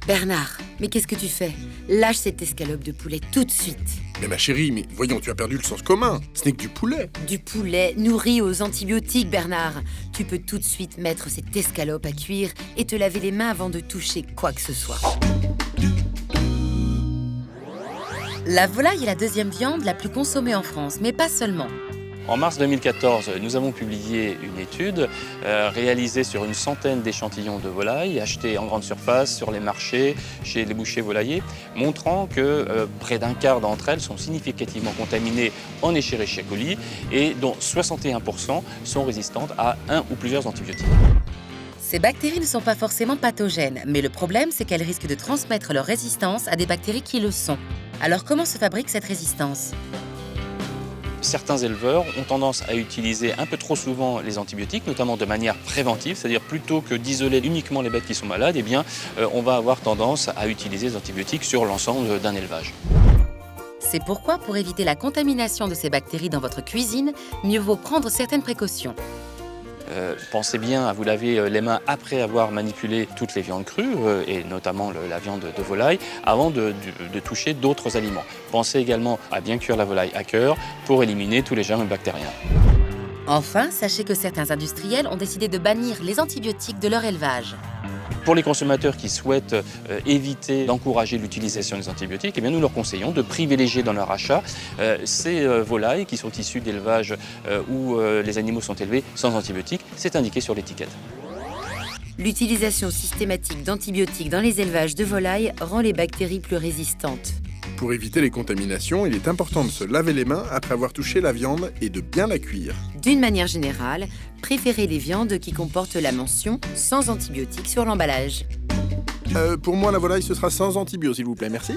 Bernard, mais qu'est-ce que tu fais? Lâche cette escalope de poulet tout de suite. Mais ma chérie, mais voyons, tu as perdu le sens commun. Ce n'est que du poulet. Du poulet nourri aux antibiotiques, Bernard. Tu peux tout de suite mettre cette escalope à cuire et te laver les mains avant de toucher quoi que ce soit. La volaille est la deuxième viande la plus consommée en France, mais pas seulement. En mars 2014, nous avons publié une étude réalisée sur une centaine d'échantillons de volailles achetés en grande surface, sur les marchés, chez les bouchers volaillers, montrant que près d'un quart d'entre elles sont significativement contaminées en Escherichia coli et dont 61% sont résistantes à un ou plusieurs antibiotiques. Ces bactéries ne sont pas forcément pathogènes, mais le problème, c'est qu'elles risquent de transmettre leur résistance à des bactéries qui le sont. Alors comment se fabrique cette résistance ? Certains éleveurs ont tendance à utiliser un peu trop souvent les antibiotiques, notamment de manière préventive, c'est-à-dire plutôt que d'isoler uniquement les bêtes qui sont malades, eh bien, on va avoir tendance à utiliser les antibiotiques sur l'ensemble d'un élevage. C'est pourquoi, pour éviter la contamination de ces bactéries dans votre cuisine, mieux vaut prendre certaines précautions. Pensez bien à vous laver les mains après avoir manipulé toutes les viandes crues, et notamment la viande de volaille, avant de toucher d'autres aliments. Pensez également à bien cuire la volaille à cœur pour éliminer tous les germes bactériens. Enfin, sachez que certains industriels ont décidé de bannir les antibiotiques de leur élevage. Pour les consommateurs qui souhaitent éviter d'encourager l'utilisation des antibiotiques, eh bien nous leur conseillons de privilégier dans leur achat ces volailles qui sont issues d'élevages où les animaux sont élevés sans antibiotiques. C'est indiqué sur l'étiquette. L'utilisation systématique d'antibiotiques dans les élevages de volailles rend les bactéries plus résistantes. Pour éviter les contaminations, il est important de se laver les mains après avoir touché la viande et de bien la cuire. D'une manière générale, préférez les viandes qui comportent la mention « sans antibiotiques » sur l'emballage. Pour moi, la volaille, ce sera sans antibio, s'il vous plaît, merci.